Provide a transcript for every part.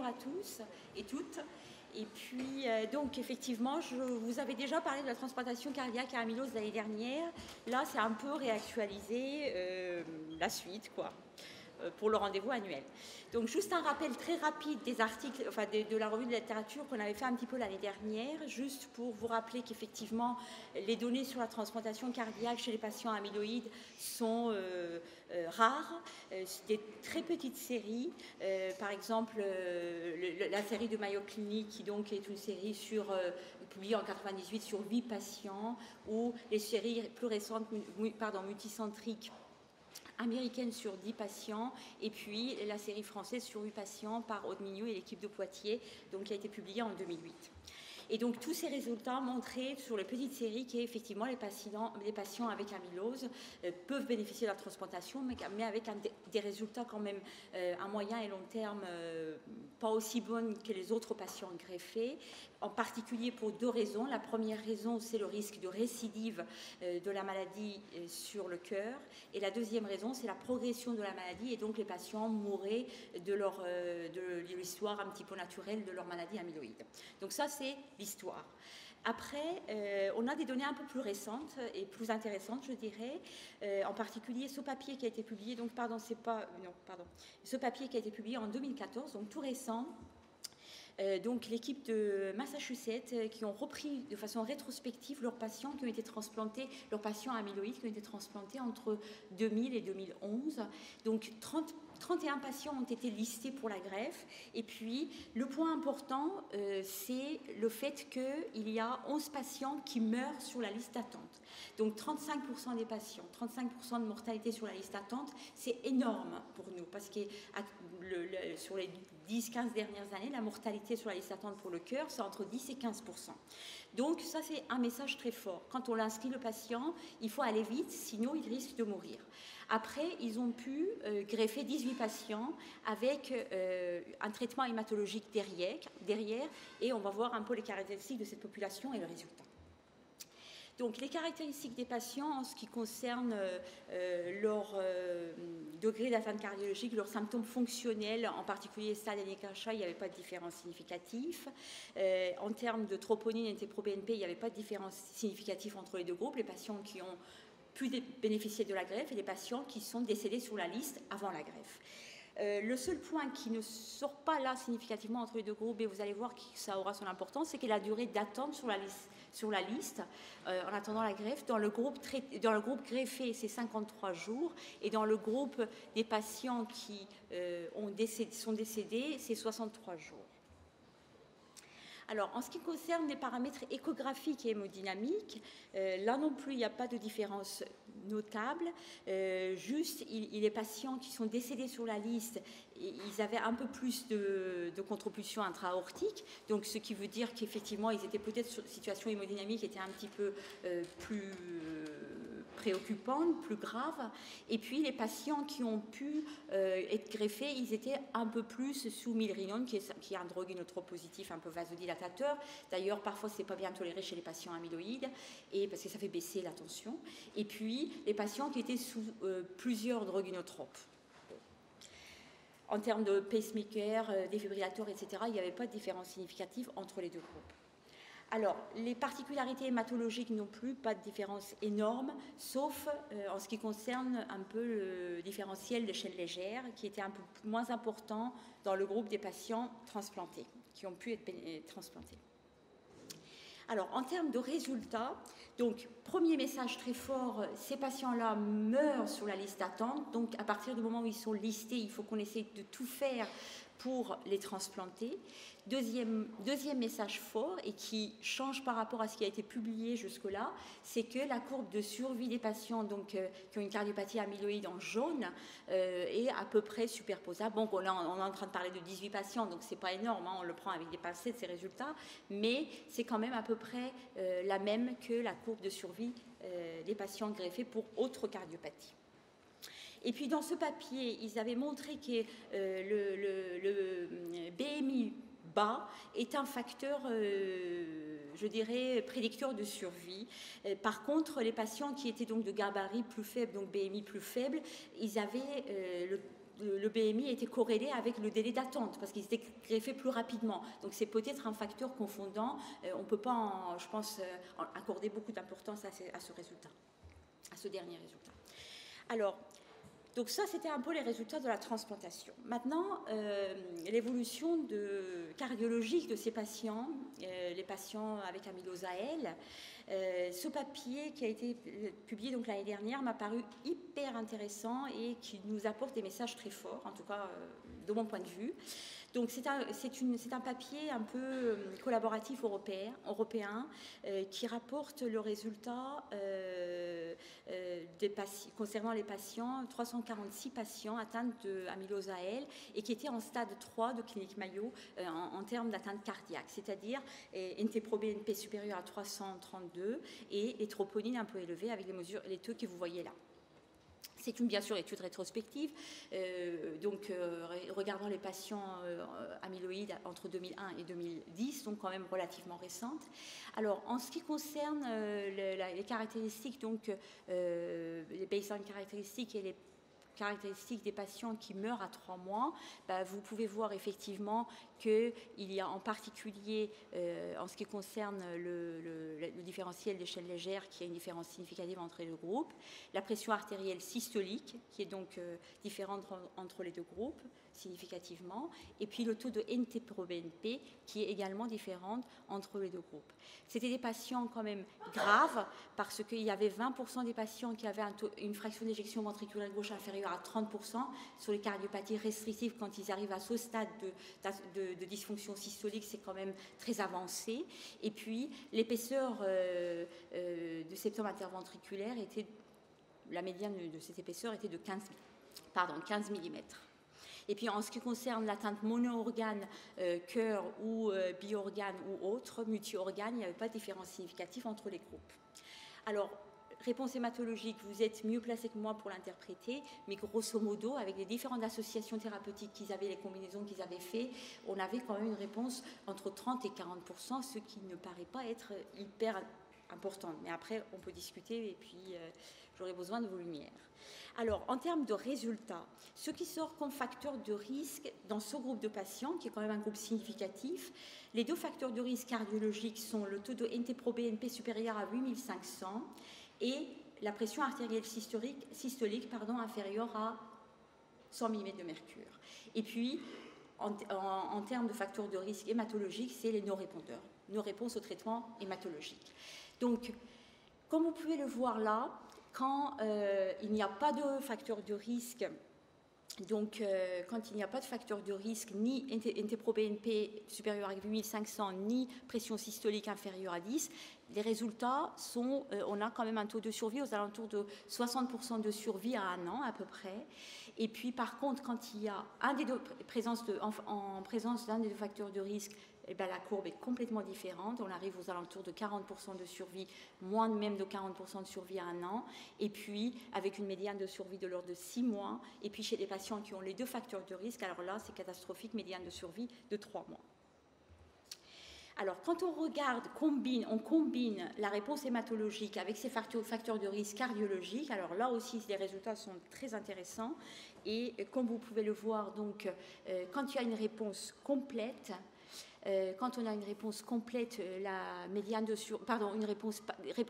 à tous et toutes. Et puis, donc, effectivement, je vous avais déjà parlé de la transplantation cardiaque à amylose l'année dernière. Là, c'est un peu réactualisé, la suite, quoi, pour le rendez-vous annuel. Donc, juste un rappel très rapide des articles, enfin, de la revue de littérature qu'on avait fait un petit peu l'année dernière, juste pour vous rappeler qu'effectivement, les données sur la transplantation cardiaque chez les patients amyloïdes sont rares. C'est des très petites séries. Par exemple, la série de Mayo Clinic, qui donc est une série publiée en 98 sur 8 patients, ou les séries plus récentes, multicentriques, américaine sur 10 patients, et puis la série française sur 8 patients par Aude Mignot et l'équipe de Poitiers, donc, qui a été publiée en 2008. Et donc, tous ces résultats montraient sur les petites séries qu'effectivement, les patients avec amylose peuvent bénéficier de la transplantation, mais avec des résultats quand même à moyen et long terme pas aussi bons que les autres patients greffés, en particulier pour deux raisons. La première raison, c'est le risque de récidive de la maladie sur le cœur. Et la deuxième raison, c'est la progression de la maladie, et donc les patients mourraient de l'histoire un petit peu naturelle de leur maladie amyloïde. Donc ça, c'est l'histoire. Après, on a des données un peu plus récentes et plus intéressantes, je dirais, en particulier ce papier qui a été publié, ce papier qui a été publié en 2014, donc tout récent. Donc l'équipe de Massachusetts qui ont repris de façon rétrospective leurs patients qui ont été transplantés, leurs patients amyloïdes qui ont été transplantés entre 2000 et 2011. Donc 31 patients ont été listés pour la greffe. Et puis, le point important, c'est le fait qu'il y a 11 patients qui meurent sur la liste d'attente. Donc, 35% des patients, 35% de mortalité sur la liste d'attente, c'est énorme pour nous, parce que sur les 10-15 dernières années, la mortalité sur la liste d'attente pour le cœur, c'est entre 10 et 15%. Donc, ça, c'est un message très fort. Quand on inscrit le patient, il faut aller vite, sinon il risque de mourir. Après, ils ont pu greffer 18 patients avec un traitement hématologique derrière, et on va voir un peu les caractéristiques de cette population et le résultat. Donc, les caractéristiques des patients en ce qui concerne leur degré d'atteinte cardiologique, leurs symptômes fonctionnels, en particulier stade NYHA, il n'y avait pas de différence significative. En termes de troponine et NT-proBNP, il n'y avait pas de différence significative entre les deux groupes. Les patients qui ont pu bénéficier de la greffe et les patients qui sont décédés sur la liste avant la greffe. Le seul point qui ne sort pas là significativement entre les deux groupes, et vous allez voir que ça aura son importance, c'est que la durée d'attente sur la liste en attendant la greffe, dans le groupe greffé, c'est 53 jours, et dans le groupe des patients qui sont décédés, c'est 63 jours. Alors, en ce qui concerne les paramètres échographiques et hémodynamiques, là non plus, il n'y a pas de différence notable. Juste, les patients qui sont décédés sur la liste, ils avaient un peu plus de contre-pulsion intra-aortique, donc ce qui veut dire qu'effectivement, ils étaient peut-être sur une situation hémodynamique qui était un petit peu plus préoccupante, plus grave. Et puis, les patients qui ont pu être greffés, ils étaient un peu plus sous milrinone, qui est un drogue inotrope positif, un peu vasodilatateur. D'ailleurs, parfois, ce n'est pas bien toléré chez les patients amyloïdes, parce que ça fait baisser la tension. Et puis, les patients qui étaient sous plusieurs drogues inotropes. En termes de pacemaker, défibrillateur, etc., il n'y avait pas de différence significative entre les deux groupes. Alors, les particularités hématologiques non plus, pas de différence énorme, sauf en ce qui concerne un peu le différentiel de chaîne légère, qui était un peu moins important dans le groupe des patients transplantés, qui ont pu être transplantés. Alors, en termes de résultats, donc, premier message très fort, ces patients-là meurent sur la liste d'attente. Donc, à partir du moment où ils sont listés, il faut qu'on essaie de tout faire pour les transplanter. Deuxième message fort, et qui change par rapport à ce qui a été publié jusque-là, c'est que la courbe de survie des patients donc, qui ont une cardiopathie amyloïde en jaune est à peu près superposable. Bon, on est en train de parler de 18 patients, donc ce n'est pas énorme, hein, on le prend avec des pincettes, ces résultats, mais c'est quand même à peu près la même que la courbe de survie des patients greffés pour autres cardiopathies. Et puis dans ce papier, ils avaient montré que le BMI bas est un facteur, je dirais, prédicteur de survie. Par contre, les patients qui étaient donc de gabarit plus faible, donc BMI plus faible, ils avaient le BMI était corrélé avec le délai d'attente, parce qu'ils étaient greffés plus rapidement. Donc c'est peut-être un facteur confondant. On ne peut pas, je pense, accorder beaucoup d'importance à ce résultat, à ce dernier résultat. Alors, donc ça, c'était un peu les résultats de la transplantation. Maintenant, l'évolution cardiologique de ces patients, les patients avec amylose AL, ce papier qui a été publié donc l'année dernière m'a paru hyper intéressant et qui nous apporte des messages très forts, en tout cas de mon point de vue. Donc c'est un papier un peu collaboratif européen qui rapporte le résultat concernant les patients, 346 patients atteints d'amylose AL et qui étaient en stade 3 de clinique Mayo en termes d'atteinte cardiaque, c'est-à-dire NT-proBNP supérieur à 332 et les troponines un peu élevées avec les taux que vous voyez là. C'est bien sûr étude rétrospective, regardant les patients amyloïdes entre 2001 et 2010, donc quand même relativement récente. Alors, en ce qui concerne les caractéristiques, donc les baseline caractéristiques et les caractéristiques des patients qui meurent à 3 mois, vous pouvez voir effectivement qu'il y a en particulier, en ce qui concerne le différentiel d'échelle légère, qui a une différence significative entre les deux groupes, la pression artérielle systolique, qui est donc différente entre les deux groupes, significativement, et puis le taux de NT-proBNP, qui est également différent entre les deux groupes. C'était des patients quand même graves, parce qu'il y avait 20% des patients qui avaient une fraction d'éjection ventriculaire gauche inférieure à 30% sur les cardiopathies restrictives. Quand ils arrivent à ce stade de dysfonction systolique, c'est quand même très avancé. Et puis, l'épaisseur de septum interventriculaire la médiane de cette épaisseur était de 15 mm. Et puis en ce qui concerne l'atteinte mono-organe, cœur ou bi-organe ou autre, multi-organe, il n'y avait pas de différence significative entre les groupes. Alors, réponse hématologique, vous êtes mieux placé que moi pour l'interpréter, mais grosso modo, avec les différentes associations thérapeutiques qu'ils avaient, les combinaisons qu'ils avaient fait, on avait quand même une réponse entre 30 et 40%, ce qui ne paraît pas être hyper important. Mais après, on peut discuter et puis j'aurai besoin de vos lumières. Alors, en termes de résultats, ce qui sort comme facteur de risque dans ce groupe de patients, qui est quand même un groupe significatif, les deux facteurs de risque cardiologiques sont le taux de NT-proBNP supérieur à 8500 et la pression artérielle systolique inférieure à 100 mm de mercure. Et puis, en termes de facteurs de risque hématologiques, c'est les non-répondeurs, non-réponse au traitement hématologique. Donc, comme vous pouvez le voir là, quand il n'y a pas de facteur de risque, donc quand il n'y a pas de facteur de risque, ni NT-proBNP supérieur à 8500, ni pression systolique inférieure à 10, les résultats sont, on a quand même un taux de survie aux alentours de 60% de survie à 1 an à peu près. Et puis par contre, quand il y a en présence d'un des deux facteurs de risque, la courbe est complètement différente. On arrive aux alentours de 40% de survie, moins même de 40% de survie à 1 an. Et puis, avec une médiane de survie de l'ordre de 6 mois. Et puis, chez les patients qui ont les deux facteurs de risque, alors là, c'est catastrophique, médiane de survie de 3 mois. Alors, quand on regarde, on combine la réponse hématologique avec ces facteurs de risque cardiologiques, alors là aussi, les résultats sont très intéressants. Et comme vous pouvez le voir, donc, quand il y a une réponse complète, quand on a une réponse complète, la médiane de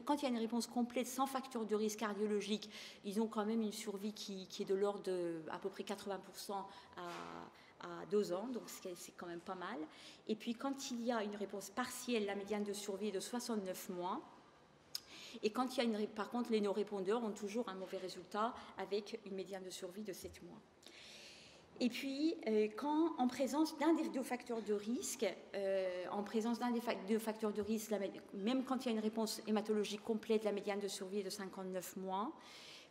quand il y a une réponse complète sans facteur de risque cardiologique, ils ont quand même une survie qui est de l'ordre de à peu près 80% à 2 ans, donc c'est quand même pas mal. Et puis quand il y a une réponse partielle, la médiane de survie est de 69 mois. Et quand il y a par contre, les non-répondeurs ont toujours un mauvais résultat avec une médiane de survie de 7 mois. Et puis, quand en présence d'un des deux facteurs de risque, même quand il y a une réponse hématologique complète, la médiane de survie est de 59 mois.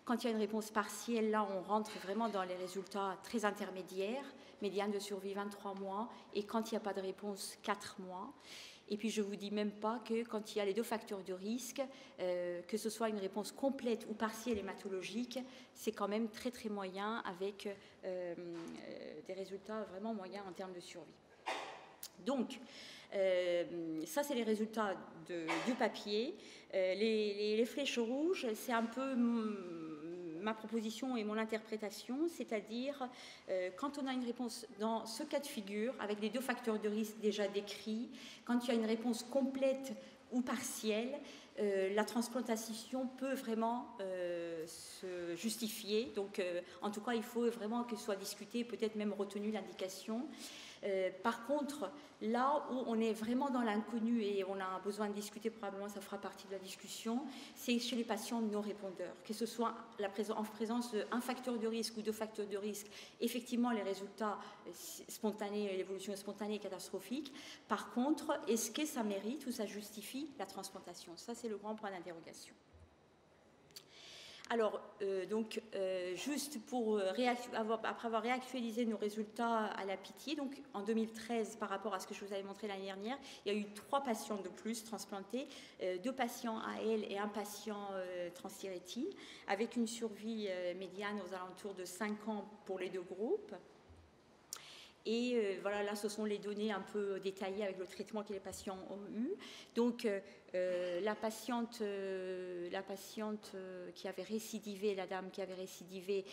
Quand il y a une réponse partielle, là, on rentre vraiment dans les résultats très intermédiaires, médiane de survie 23 mois, et quand il n'y a pas de réponse, 4 mois. Et puis, je ne vous dis même pas que quand il y a les deux facteurs de risque, que ce soit une réponse complète ou partielle hématologique, c'est quand même très, très moyen avec des résultats vraiment moyens en termes de survie. Donc, ça, c'est les résultats du papier. Les flèches rouges, c'est un peu ma proposition et mon interprétation, c'est-à-dire quand on a une réponse dans ce cas de figure, avec les 2 facteurs de risque déjà décrits, quand il y a une réponse complète ou partielle, la transplantation peut vraiment se justifier. Donc, en tout cas, il faut vraiment que soit discuté, peut-être même retenu l'indication. Par contre, là où on est vraiment dans l'inconnu et on a besoin de discuter, probablement ça fera partie de la discussion, c'est chez les patients non répondeurs, que ce soit en présence d'un facteur de risque ou 2 facteurs de risque. Effectivement, les résultats spontanés, l'évolution spontanée est catastrophique. Par contre, est-ce que ça mérite ou ça justifie la transplantation? Ça, c'est le grand point d'interrogation. Alors, juste pour après avoir réactualisé nos résultats à la Pitié, donc en 2013, par rapport à ce que je vous avais montré l'année dernière, il y a eu 3 patients de plus transplantés, 2 patients AL et 1 patient transthyrétine, avec une survie médiane aux alentours de 5 ans pour les 2 groupes. Et voilà, là, ce sont les données un peu détaillées avec le traitement que les patients ont eu. Donc, la patiente qui avait récidivé, la dame qui avait récidivé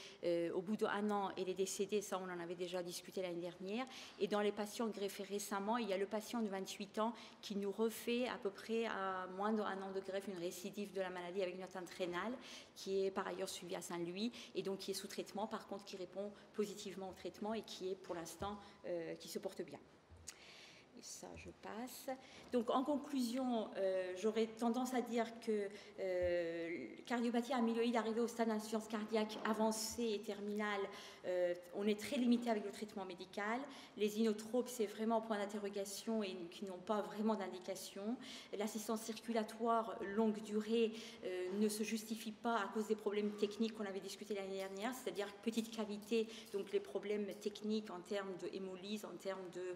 au bout d'1 an, elle est décédée, ça on en avait déjà discuté l'année dernière. Et dans les patients greffés récemment, il y a le patient de 28 ans qui nous refait à peu près à moins d'1 an de greffe une récidive de la maladie avec une atteinte rénale, qui est par ailleurs suivie à Saint-Louis et donc qui est sous traitement, par contre qui répond positivement au traitement et qui est pour l'instant qui se porte bien. Et ça, je passe. Donc, en conclusion, j'aurais tendance à dire que cardiopathie amyloïde arrivée au stade d'insuffisance cardiaque avancée et terminale, on est très limité avec le traitement médical. Les inotropes, c'est vraiment point d'interrogation et qui n'ont pas vraiment d'indication. L'assistance circulatoire longue durée ne se justifie pas à cause des problèmes techniques qu'on avait discutés l'année dernière, c'est-à-dire petite cavité, donc les problèmes techniques en termes de hémolyse, en termes de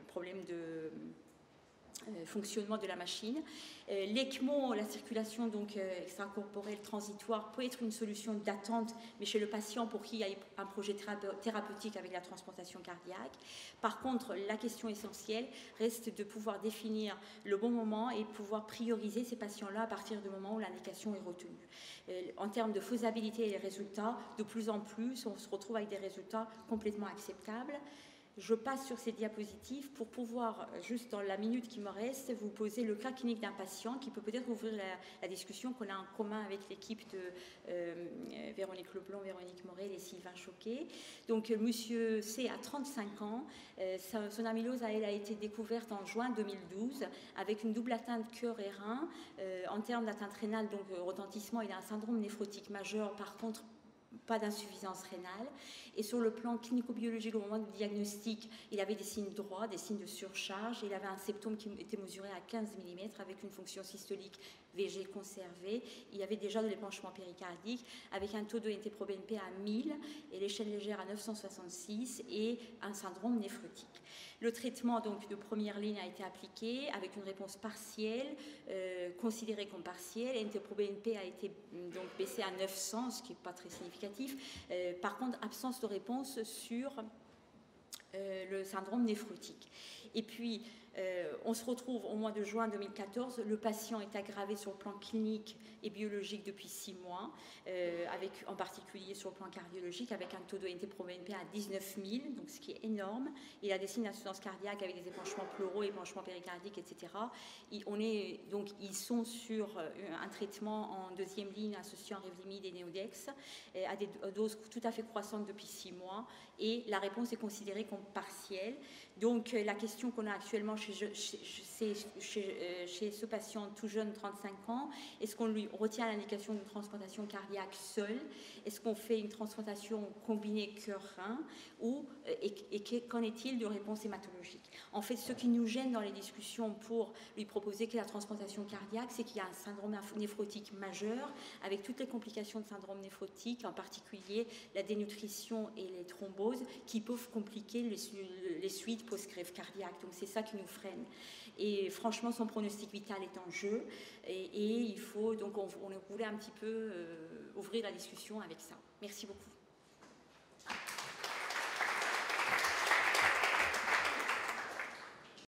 problèmes de fonctionnement de la machine. L'ECMO, la circulation donc extracorporelle transitoire, peut être une solution d'attente, mais chez le patient pour qui il y a un projet thérapeutique avec la transplantation cardiaque. Par contre, la question essentielle reste de pouvoir définir le bon moment et pouvoir prioriser ces patients-là à partir du moment où l'indication est retenue. En termes de faisabilité et les résultats, de plus en plus, on se retrouve avec des résultats complètement acceptables. Je passe sur ces diapositives pour pouvoir, juste dans la minute qui me reste, vous poser le cas clinique d'un patient qui peut peut-être ouvrir la discussion qu'on a en commun avec l'équipe de Véronique Leblanc, Véronique Morel et Sylvain Choquet. Donc, monsieur C a 35 ans. Son amylose, elle, a été découverte en juin 2012 avec une double atteinte cœur et rein. En termes d'atteinte rénale, donc retentissement, il a un syndrome néphrotique majeur. Par contre, pas d'insuffisance rénale. Et sur le plan clinico-biologique, au moment du diagnostic, il avait des signes droits, des signes de surcharge. Il avait un septum qui était mesuré à 15 mm avec une fonction systolique VG conservée. Il y avait déjà de l'épanchement péricardique avec un taux de NT-proBNP à 1000 et l'échelle légère à 966 et un syndrome néphrotique. Le traitement donc, de première ligne a été appliqué avec une réponse partielle, considérée comme partielle. NT-proBNP a été donc baissé à 900, ce qui n'est pas très significatif. Par contre, absence de réponse sur le syndrome néphrotique. Et puis, on se retrouve au mois de juin 2014, le patient est aggravé sur le plan clinique et biologique depuis 6 mois, avec en particulier sur le plan cardiologique, avec un taux de NT-proBNP à 19 000, donc ce qui est énorme. Il a des signes d'insuffisance cardiaque avec des épanchements pleuraux, épanchements péricardiques, etc. Ils sont sur un traitement en 2e ligne associant Revlimid et Néodex à des doses tout à fait croissantes depuis 6 mois, et la réponse est considérée comme partielle. Donc, la question qu'on a actuellement chez ce patient tout jeune, 35 ans, est-ce qu'on lui retient l'indication d'une transplantation cardiaque seule? Est-ce qu'on fait une transplantation combinée cœur-rein? Qu'en est-il de réponse hématologique? En fait, ce qui nous gêne dans les discussions pour lui proposer que la transplantation cardiaque, c'est qu'il y a un syndrome néphrotique majeur, avec toutes les complications de syndrome néphrotique, en particulier la dénutrition et les thromboses, qui peuvent compliquer les suites post-greffe cardiaque. Donc c'est ça qui nous freine. Et franchement, son pronostic vital est en jeu. Et il faut, donc on voulait un petit peu ouvrir la discussion avec ça. Merci beaucoup.